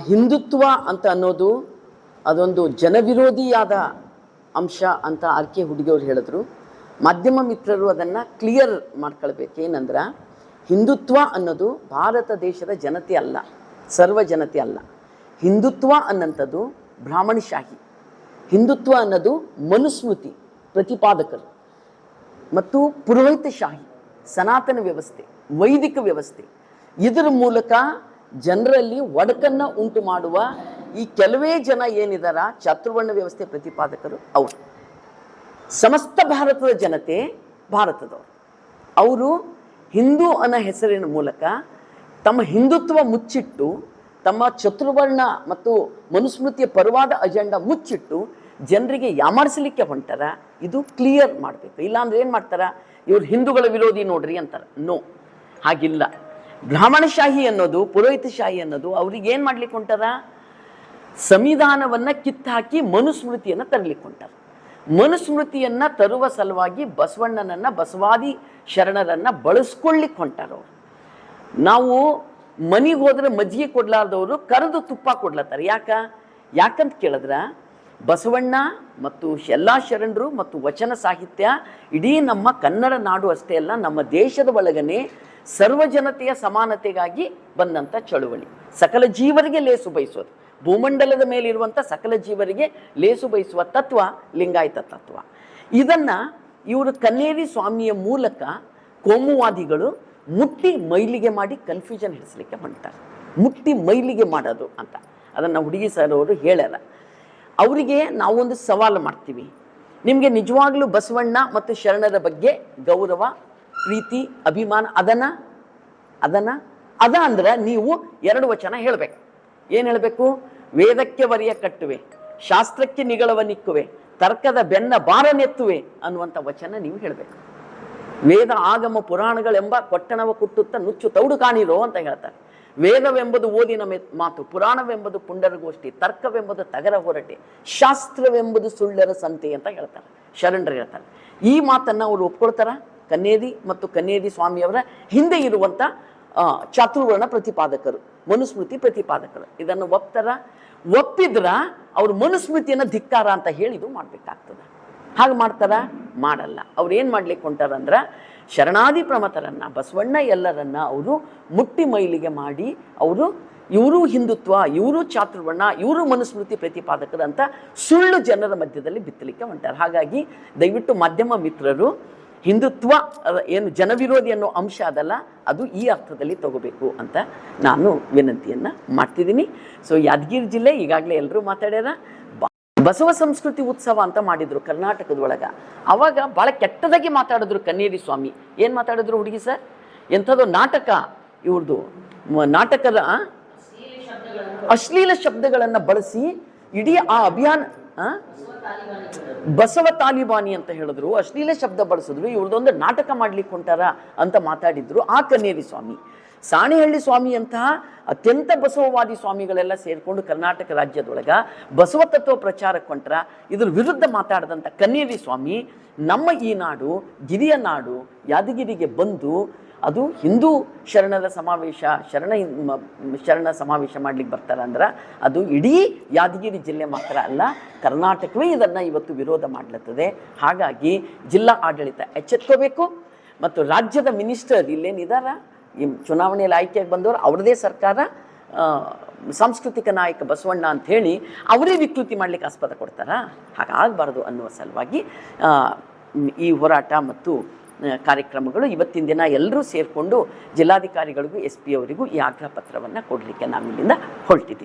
ಹಿಂದುತ್ವ ಅಂತ ಅನ್ನೋದು ಅದೊಂದು ಜನವಿರೋಧಿಯಾದ ಅಂಶ ಅಂತ ಆರ್ಕೆ ಹುಡುಗಿಯವ್ರು ಹೇಳಿದ್ರು. ಮಾಧ್ಯಮ ಮಿತ್ರರು ಅದನ್ನು ಕ್ಲಿಯರ್ ಮಾಡ್ಕೊಳ್ಬೇಕು. ಏನಂದ್ರೆ ಹಿಂದುತ್ವ ಅನ್ನೋದು ಭಾರತ ದೇಶದ ಜನತೆ ಅಲ್ಲ, ಸರ್ವ ಜನತೆ ಅಲ್ಲ. ಹಿಂದುತ್ವ ಅನ್ನೋಂಥದ್ದು ಬ್ರಾಹ್ಮಣಶಾಹಿ. ಹಿಂದುತ್ವ ಅನ್ನೋದು ಮನುಸ್ಮೃತಿ ಪ್ರತಿಪಾದಕರು ಮತ್ತು ಪುರೋಹಿತಶಾಹಿ, ಸನಾತನ ವ್ಯವಸ್ಥೆ, ವೈದಿಕ ವ್ಯವಸ್ಥೆ. ಇದರ ಮೂಲಕ ಜನರಲ್ಲಿ ಒಡಕನ್ನು ಉಂಟು ಮಾಡುವ ಈ ಕೆಲವೇ ಜನ ಏನಿದಾರ ಚಾತುರ್ವರ್ಣ ವ್ಯವಸ್ಥೆ ಪ್ರತಿಪಾದಕರು ಅವರು. ಸಮಸ್ತ ಭಾರತದ ಜನತೆ ಭಾರತದವರು. ಅವರು ಹಿಂದೂ ಅನ್ನೋ ಹೆಸರಿನ ಮೂಲಕ ತಮ್ಮ ಹಿಂದುತ್ವ ಮುಚ್ಚಿಟ್ಟು, ತಮ್ಮ ಚತುರ್ವರ್ಣ ಮತ್ತು ಮನುಸ್ಮೃತಿಯ ಪರವಾದ ಅಜೆಂಡಾ ಮುಚ್ಚಿಟ್ಟು ಜನರಿಗೆ ಯಾಮಾರಿಸಲಿಕ್ಕೆ ಹೊಂಟಾರ. ಇದು ಕ್ಲಿಯರ್ ಮಾಡಬೇಕು. ಇಲ್ಲಾಂದ್ರೆ ಏನು ಮಾಡ್ತಾರ, ಇವ್ರು ಹಿಂದೂಗಳ ವಿರೋಧಿ ನೋಡ್ರಿ ಅಂತಾರೆ. ನೋ, ಹಾಗಿಲ್ಲ. ಬ್ರಾಹ್ಮಣಶಾಹಿ ಅನ್ನೋದು, ಪುರೋಹಿತಶಾಹಿ ಅನ್ನೋದು ಅವ್ರಿಗೆ ಏನು ಮಾಡ್ಲಿಕ್ಕೆ ಹೊಂಟಾರ, ಸಂವಿಧಾನವನ್ನು ಕಿತ್ತಾಕಿ ಮನುಸ್ಮೃತಿಯನ್ನು ತರಲಿಕ್ಕೆ ಹೊಂಟಾರ. ಮನುಸ್ಮೃತಿಯನ್ನು ತರುವ ಸಲುವಾಗಿ ಬಸವಣ್ಣನನ್ನು, ಬಸವಾದಿ ಶರಣರನ್ನು ಬಳಸ್ಕೊಳ್ಳಿಕ್ಕೆ ಹೊಂಟಾರವ್ರು. ನಾವು ಮನೆಗೆ ಹೋದ್ರೆ ಮಜ್ಜಿಗೆ ಕೊಡ್ಲಾರ್ದವರು ಕರೆದು ತುಪ್ಪ ಕೊಡ್ಲತ್ತಾರೆ. ಯಾಕಂತ ಕೇಳಿದ್ರೆ ಬಸವಣ್ಣ ಮತ್ತು ಎಲ್ಲ ಶರಣರು ಮತ್ತು ವಚನ ಸಾಹಿತ್ಯ ಇಡೀ ನಮ್ಮ ಕನ್ನಡ ನಾಡು ಅಷ್ಟೇ ಅಲ್ಲ, ನಮ್ಮ ದೇಶದ ಒಳಗನೆ ಸರ್ವಜನತೆಯ ಸಮಾನತೆಗಾಗಿ ಬಂದಂಥ ಚಳುವಳಿ. ಸಕಲ ಜೀವರಿಗೆ ಲೇಸು ಬಯಸೋದು, ಭೂಮಂಡಲದ ಮೇಲಿರುವಂಥ ಸಕಲ ಜೀವರಿಗೆ ಲೇಸು ಬಯಸುವ ತತ್ವ ಲಿಂಗಾಯತ ತತ್ವ. ಇದನ್ನು ಇವರು ಕನ್ನೇರಿ ಸ್ವಾಮಿಯ ಮೂಲಕ ಕೋಮುವಾದಿಗಳು ಮುಟ್ಟಿ ಮೈಲಿಗೆ ಮಾಡಿ ಕನ್ಫ್ಯೂಷನ್ ಹಿಡಿಸ್ಲಿಕ್ಕೆ ಹೊಂಟಾರೆ. ಮುಟ್ಟಿ ಮೈಲಿಗೆ ಮಾಡೋದು ಅಂತ ಅದನ್ನು ಹುಡುಗಿ ಸರ್ ಅವರು ಹೇಳ್ಯಾರ. ಅವರಿಗೆ ನಾವೊಂದು ಸವಾಲು ಮಾಡ್ತೀವಿ. ನಿಮಗೆ ನಿಜವಾಗ್ಲೂ ಬಸವಣ್ಣ ಮತ್ತು ಶರಣರ ಬಗ್ಗೆ ಗೌರವ, ಪ್ರೀತಿ, ಅಭಿಮಾನ ಅದ ಅಂದ್ರೆ ನೀವು ಎರಡು ವಚನ ಹೇಳಬೇಕು. ಏನು ಹೇಳಬೇಕು? ವೇದಕ್ಕೆ ವರಿಯ ಕಟ್ಟುವೆ, ಶಾಸ್ತ್ರಕ್ಕೆ ನಿಗಳವ ನಿಕ್ಕುವೆ, ತರ್ಕದ ಬೆನ್ನ ಬಾರನೆತ್ತುವೆ ಅನ್ನುವಂಥ ವಚನ ನೀವು ಹೇಳಬೇಕು. ವೇದ ಆಗಮ ಪುರಾಣಗಳೆಂಬ ಕೊಟ್ಟಣವ ಕುಟ್ಟುತ್ತ ನುಚ್ಚು ತೌಡು ಕಾಣಿರೋ ಅಂತ ಹೇಳ್ತಾರೆ. ವೇದವೆಂಬುದು ಓದಿನ ಮಾತು, ಪುರಾಣವೆಂಬುದು ಪುಂಡರಗೋಷ್ಠಿ, ತರ್ಕವೆಂಬುದು ತಗರ ಹೊರಟೆ, ಶಾಸ್ತ್ರವೆಂಬುದು ಸುಳ್ಳರ ಸಂತೆ ಅಂತ ಹೇಳ್ತಾರೆ, ಶರಣರು ಹೇಳ್ತಾರೆ. ಈ ಮಾತನ್ನು ಅವರು ಒಪ್ಕೊಳ್ತಾರ. ಕನ್ನೇರಿ ಮತ್ತು ಕನ್ನೇರಿ ಸ್ವಾಮಿಯವರ ಹಿಂದೆ ಇರುವಂಥ ಚಾತುರ್ವರ್ಣ ಪ್ರತಿಪಾದಕರು, ಮನುಸ್ಮೃತಿ ಪ್ರತಿಪಾದಕರು ಇದನ್ನು ಒಪ್ಪಿದ್ರ ಅವರು ಮನುಸ್ಮೃತಿಯನ್ನು ಧಿಕ್ಕಾರ ಅಂತ ಹೇಳಿ ಇದು ಮಾಡಬೇಕಾಗ್ತದೆ. ಹಾಗೆ ಮಾಡ್ತಾರ? ಮಾಡಲ್ಲ. ಅವ್ರು ಏನು ಮಾಡ್ಲಿಕ್ಕೆ ಹೊಂಟಾರಂದ್ರೆ ಶರಣಾದಿ ಪ್ರಮಥರನ್ನು, ಬಸವಣ್ಣ ಎಲ್ಲರನ್ನ ಅವರು ಮುಟ್ಟಿ ಮೈಲಿಗೆ ಮಾಡಿ ಇವರು ಹಿಂದುತ್ವ, ಇವರು ಚಾತುರ್ವರ್ಣ, ಇವರು ಮನುಸ್ಮೃತಿ ಪ್ರತಿಪಾದಕರು ಅಂತ ಸುಳ್ಳು ಜನರ ಮಧ್ಯದಲ್ಲಿ ಬಿತ್ತಲಿಕ್ಕೆ ಹೊಂಟಾರೆ. ಹಾಗಾಗಿ ದಯವಿಟ್ಟು ಮಾಧ್ಯಮ ಮಿತ್ರರು ಹಿಂದುತ್ವ ಏನು ಜನವಿರೋಧಿ ಅನ್ನೋ ಅಂಶ ಅದಲ್ಲ, ಅದು ಈ ಅರ್ಥದಲ್ಲಿ ತಗೋಬೇಕು ಅಂತ ನಾನು ವಿನಂತಿಯನ್ನು ಮಾಡ್ತಿದ್ದೀನಿ. ಸೊ ಯಾದಗಿರಿ ಜಿಲ್ಲೆ ಈಗಾಗಲೇ ಎಲ್ಲರೂ ಮಾತಾಡ್ಯಾರ. ಬಸವ ಸಂಸ್ಕೃತಿ ಉತ್ಸವ ಅಂತ ಮಾಡಿದ್ರು ಕರ್ನಾಟಕದೊಳಗೆ. ಅವಾಗ ಭಾಳ ಕೆಟ್ಟದಾಗಿ ಮಾತಾಡಿದ್ರು ಕನ್ನೇರಿ ಸ್ವಾಮಿ. ಏನು ಮಾತಾಡಿದ್ರು ಹುಡುಗಿ ಸರ್? ಎಂಥದ್ದು ನಾಟಕ, ಇವ್ರದ್ದು ನಾಟಕದ ಅಶ್ಲೀಲ ಶಬ್ದಗಳನ್ನು ಬಳಸಿ ಇಡೀ ಆ ಅಭಿಯಾನ ಬಸವ ತಾಲಿಬಾನಿ ಅಂತ ಹೇಳಿದ್ರು, ಅಶ್ಲೀಲ ಶಬ್ದ ಬಳಸಿದ್ರು, ಇವ್ರದೊಂದು ನಾಟಕ ಮಾಡ್ಲಿಕ್ಕೆ ಹೊಂಟಾರ ಅಂತ ಮಾತಾಡಿದ್ರು ಆ ಕನ್ನೇರಿ ಸ್ವಾಮಿ. ಸಾಣೆಹಳ್ಳಿ ಸ್ವಾಮಿಯಂತಹ ಅತ್ಯಂತ ಬಸವವಾದಿ ಸ್ವಾಮಿಗಳೆಲ್ಲ ಸೇರಿಕೊಂಡು ಕರ್ನಾಟಕ ರಾಜ್ಯದೊಳಗ ಬಸವ ತತ್ವ ಪ್ರಚಾರಕ್ಕೆ ಹೊಂಟ್ರ. ಇದ್ರ ವಿರುದ್ಧ ಮಾತಾಡಿದಂಥ ಕನ್ನೇರಿ ಸ್ವಾಮಿ ನಮ್ಮ ಈ ನಾಡು, ಗಿರಿಯ ನಾಡು ಯಾದಗಿರಿಗೆ ಬಂದು ಅದು ಹಿಂದೂ ಶರಣರ ಸಮಾವೇಶ, ಶರಣ ಸಮಾವೇಶ ಮಾಡ್ಲಿಕ್ಕೆ ಬರ್ತಾರೆ ಅಂದ್ರೆ ಅದು ಇಡೀ ಯಾದಗಿರಿ ಜಿಲ್ಲೆ ಮಾತ್ರ ಅಲ್ಲ, ಕರ್ನಾಟಕವೇ ಇದನ್ನು ಇವತ್ತು ವಿರೋಧ ಮಾಡ್ಲತ್ತದೆ. ಹಾಗಾಗಿ ಜಿಲ್ಲಾ ಆಡಳಿತ ಎಚ್ಚೆತ್ಕೋಬೇಕು. ಮತ್ತು ರಾಜ್ಯದ ಮಿನಿಸ್ಟರ್ ಇಲ್ಲೇನಿದಾರ, ಈ ಚುನಾವಣೆಯಲ್ಲಿ ಆಯ್ಕೆಯಾಗಿ ಬಂದವರು, ಅವ್ರದ್ದೇ ಸರ್ಕಾರ ಸಾಂಸ್ಕೃತಿಕ ನಾಯಕ ಬಸವಣ್ಣ ಅಂಥೇಳಿ ಅವರೇ ವಿಕೃತಿ ಮಾಡಲಿಕ್ಕೆ ಆಸ್ಪದ ಕೊಡ್ತಾರಾ? ಹಾಗಾಗಬಾರ್ದು ಅನ್ನುವ ಸಲುವಾಗಿ ಈ ಹೋರಾಟ ಮತ್ತು ಕಾರ್ಯಕ್ರಮಗಳು ಇವತ್ತಿನ ದಿನ ಎಲ್ಲರೂ ಸೇರಿಕೊಂಡು ಜಿಲ್ಲಾಧಿಕಾರಿಗಳಿಗೂ SP ಅವರಿಗೂ ಈ ಆಗ್ರಹ ಪತ್ರವನ್ನು ಕೊಡಲಿಕ್ಕೆ ನಾವಿಲ್ಲಿಂದ ಹೊರಟಿದ್ದೀವಿ.